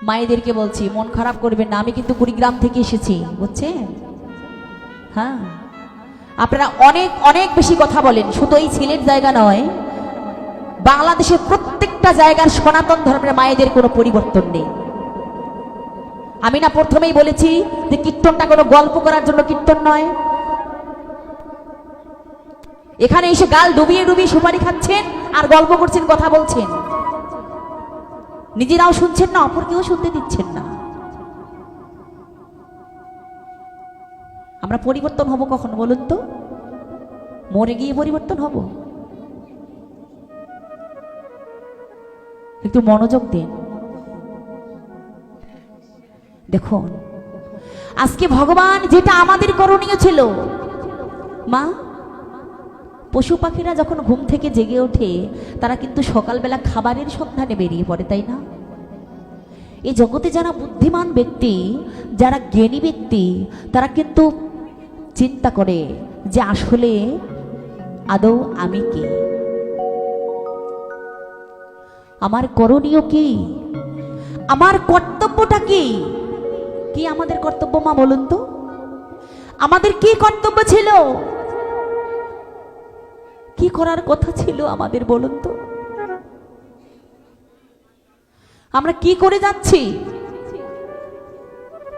মায়েদেরকে বলছি মন খারাপ করবেন না, আমি কিন্তু কুড়িগ্রাম থেকে এসেছি, বুঝছেন? হ্যাঁ, আপনারা অনেক অনেক বেশি কথা বলেন, শুধু এই সিলেট জায়গা নয়, বাংলাদেশের প্রত্যেকটা জায়গার সনাতন ধর্মের মায়েদের কোনো পরিবর্তন নেই। আমি না প্রথমেই বলেছি যে কীর্তনটা কোনো গল্প করার জন্য কীর্তন নয়। এখানে এসে গাল ডুবিয়ে ডুবিয়ে সুপারি খাচ্ছেন আর গল্প করছেন, কথা বলছেন, নিজেরাও শুনছেন না, অপরকেও শুনতে দিচ্ছেন না। আমরা পরিবর্তন হব কখন বলুন তো? মরে গিয়ে পরিবর্তন হব? একটু মনোযোগ দিন। দেখুন, আজকে ভগবান যেটা আমাদের করণীয় ছিল, মা, পশু পাখিরা যখন ঘুম থেকে জেগে ওঠে তারা কিন্তু সকালবেলা খাবারের সন্ধানে বেরিয়ে পড়ে, তাই না? এই জগতে যারা বুদ্ধিমান ব্যক্তি, যারা জ্ঞানী ব্যক্তি, তারা কিন্তু চিন্তা করে যে আসলে আদৌ আমি কে, আমার করণীয় কি, আমার কর্তব্যটা কি? কি আমাদের কর্তব্য মা বলুন তো? আমাদের কি কর্তব্য ছিল? কি করার কথা ছিল আমাদের বলুন তো? আমরা কি করে যাচ্ছি?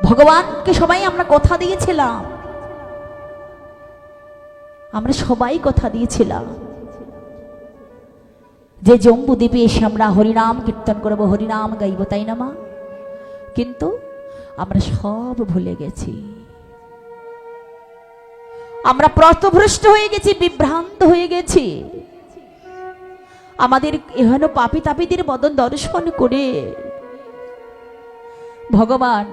ভগবানকে সবাই আমরা কথা দিয়েছিলাম, আমরা সবাই কথা দিয়েছিলাম যে জম্বুদ্বীপে এসে আমরা হরিনাম কীর্তন করবো, হরিনাম গাইব, তাই না মা? কিন্তু আমরা সব ভুলে গেছি, আমরা পথভ্রষ্ট হয়ে গেছি, বিভ্রান্ত হয়ে গেছি। আমাদের এহেন পাপী তাপীদের বদন দর্শন করে ভগবান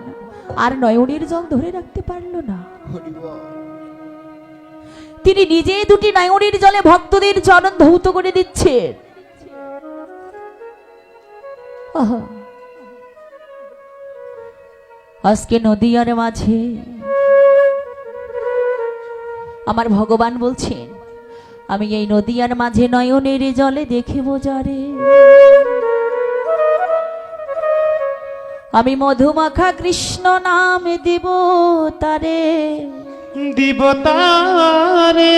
আর নয়নের জল ধরে রাখতে পারল না। তিনি নিজে দুটি নয়নের জলে ভক্তদের চরণ ধৌত করে দিচ্ছেন। আজকে নদীয়ার মাঝে আমার ভগবান বলছেন, আমি এই নদীয়ার মাঝে নয়নের জলে দেখিব যারে, আমি মধুমাখা কৃষ্ণ নামে দিব তারে, দিব তারে।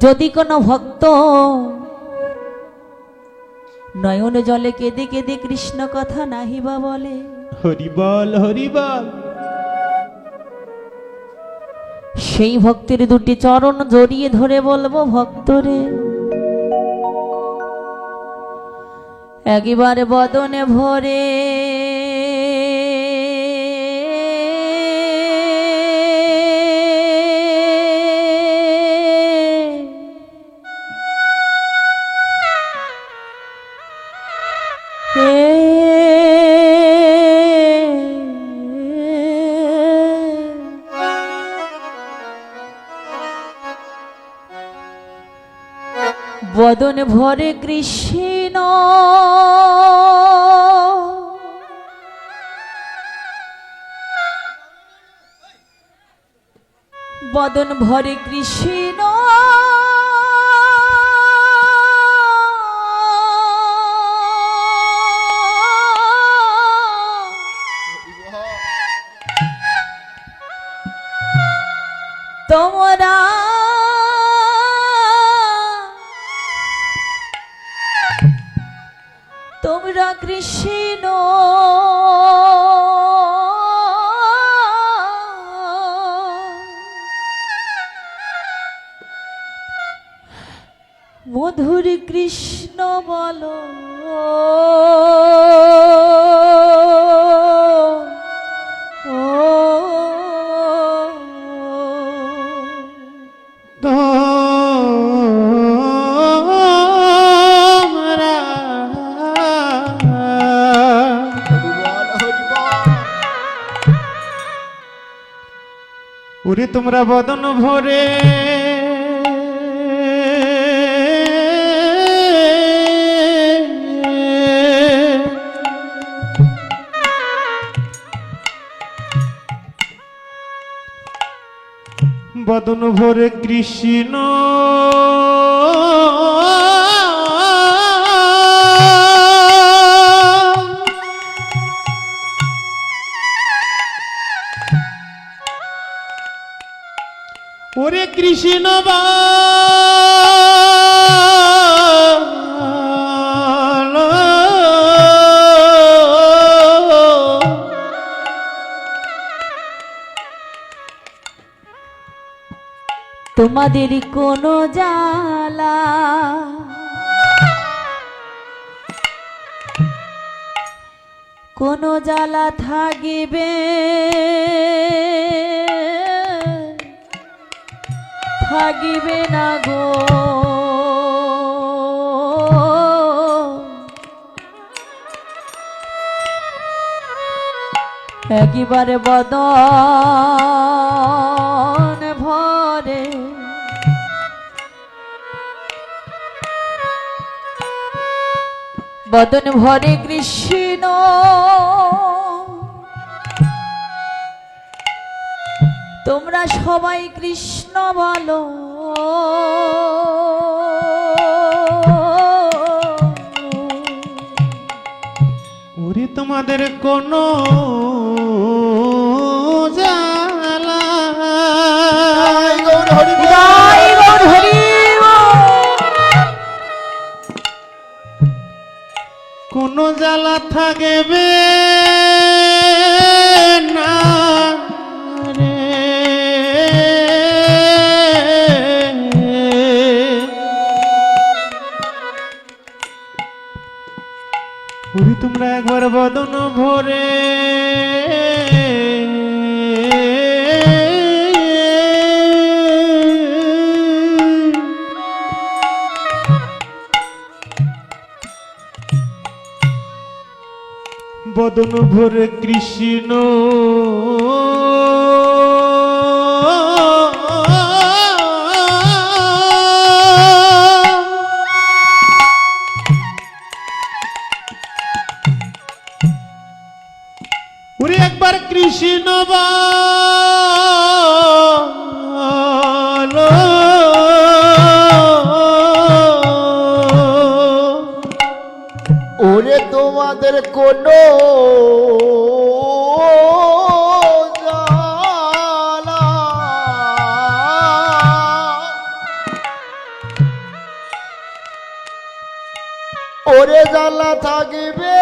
যদি কোনো ভক্ত নয়ন জলে কেঁদে কেঁদে কৃষ্ণ কথা নাহিবা বলে, হরিবল হরিবল, সেই ভক্তের দুটি চরণ জড়িয়ে ধরে বলবো, ভক্তরে একবার বদনে ভরে বদন ভরে কৃষ্ণ বদন ভরে কৃষ্ণ তোমরা তোমরা কৃষ্ণ মধুর কৃষ্ণ বলো, ওরে তোমরা বদন ভরে বদন ভরে কৃষ্ণ বাল তোমাদের কোনো জ্বালা কোনো জ্বালা থাকিবে থাকিবে না গো, একেবারে বদন ভরে বদন ভরে কৃষ্ণ তোমরা সবাই কৃষ্ণ বলো, ওরে তোমাদের কোনো জ্বালা জয় গৌর হরি কোনো জ্বালা থাকবে না রে, ওরে তোমরা একবার বদন ভরে বদন ভরে কৃষ্ণ ওরে একবার কৃষ্ণ বলো, ওরে তোমাদের কোনো জ্বালা ওরে জ্বালা থাকিবে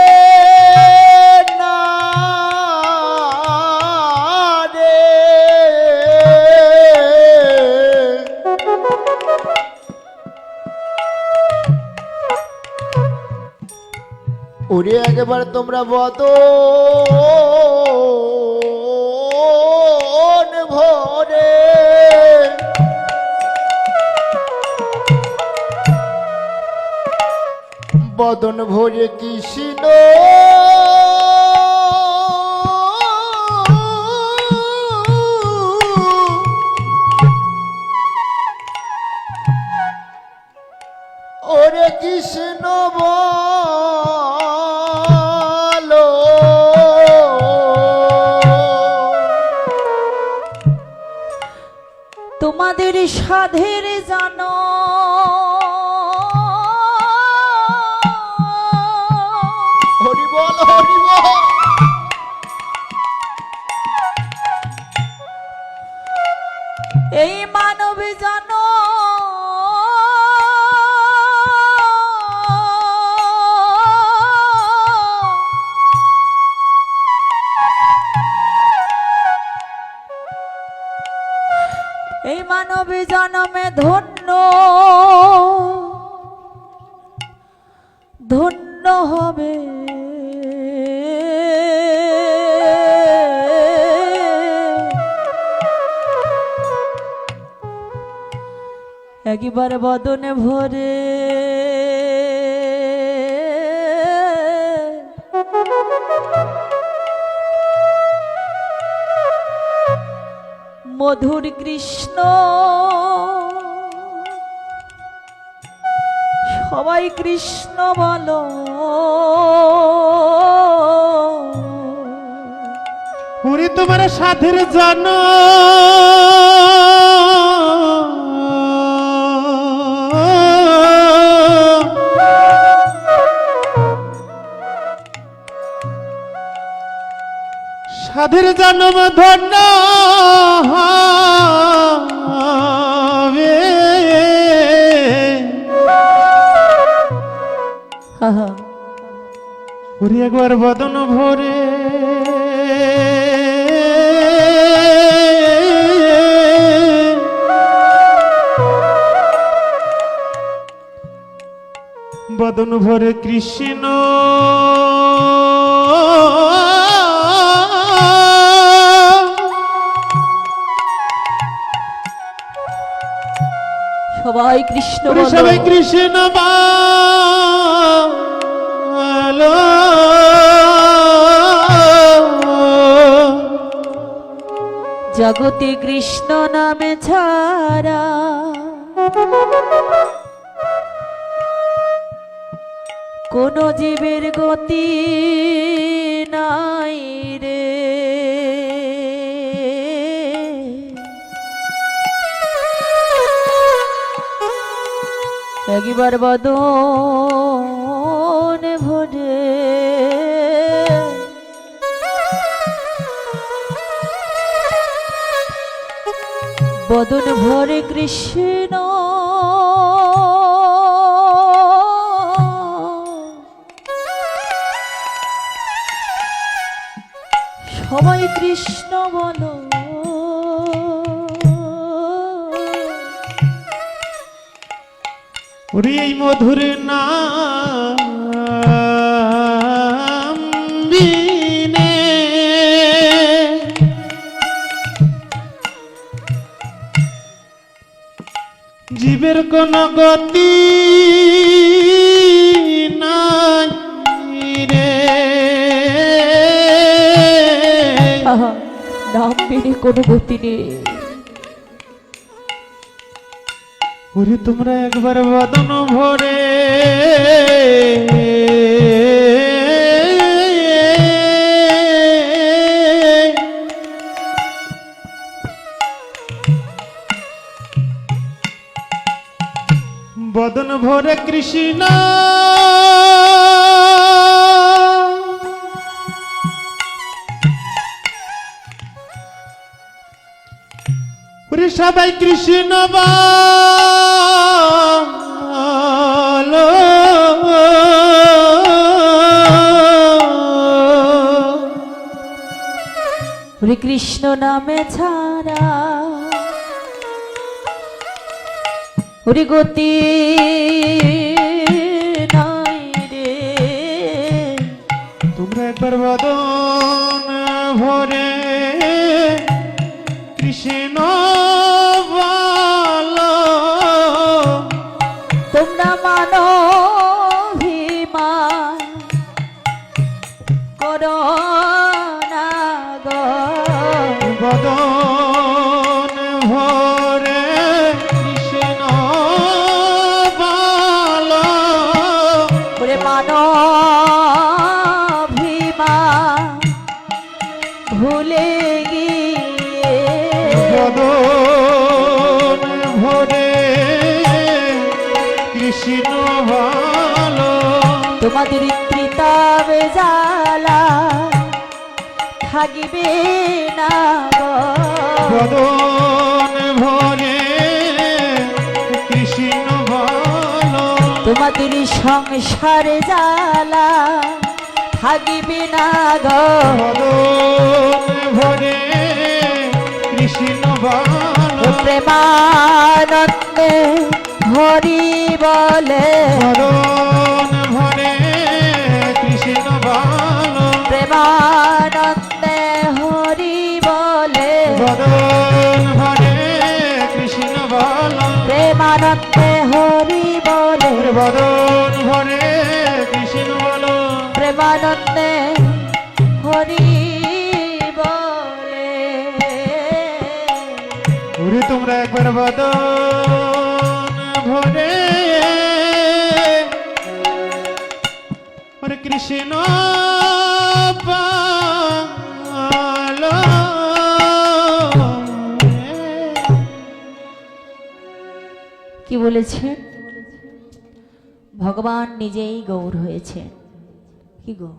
না রে, ওরে একবার তোমরা বদন ভরে বদন ভরে কৃষ্ণ ওরে কৃষ্ণ বলো, তোমাদের সাধের জানো হরি বল হরি বল, এই মানব জানো এই মানব জন্মে ধন্য ধন্য হবে একবার বদনে ভরে মধুর কৃষ্ণ সবাই কৃষ্ণ বলো, ওরে তোমার সাধের জন সাধের জন্ম ধন্য হবে ওরে একবার বদন ভরে বদন ভরে কৃষ্ণ সবাই কৃষ্ণ ওরে বলো। সবাই কৃষ্ণ বলো। জগতে কৃষ্ণ নামে ছাড়া কোন জীবের গতি নাই রে। একবার বদন ভরে বদন ভরে কৃষ্ণ সবাই কৃষ্ণ বলো। ওরে এই মধুর নাম বিনে জীবের কোন গতি নাই রে। আহা, নাম পেলে কোনো গতি নেই। ওরে তোমরা একবার বদন ভরে বদন ভরে কৃষ্ণ ওরে সবাই কৃষ্ণ বলো। হরে কৃষ্ণ নামে ছাড়া হরি গতি নাই রে। তোমরা একবার বদন ভরে কৃষ্ণ বলো। তোমরা মানো অভিমান করো না গো। বদন ভরে কৃষ্ণ বলো। ওরে মানো অভিমান ভুলে গিয়ে বদন ভরে কৃষ্ণ বলো। তোমাদের ত্রিতাবে জ্বালা থাকিবে না গো। বদন ভরে কৃষ্ণ বলো। তোমাদের সংসারে জ্বালা থাকিবে না গো। বদন ভরে কৃষ্ণ বলো। প্রেমানন্দে হরি বলে বদন ভরে কৃষ্ণ বলো। প্রেমানন্দে হরি বলে বদন ভরে কৃষ্ণ বলো। প্রেমানন্দে হরি বলে ওরে বদন ভরে কৃষ্ণ বলো। প্রেমানন্দে হরি বলে। ওরে তোমরা একবার বদন ভরে ওরে কৃষ্ণ বলো। কি বলেছেন? ভগবান নিজেই গৌর হয়েছে। কি গো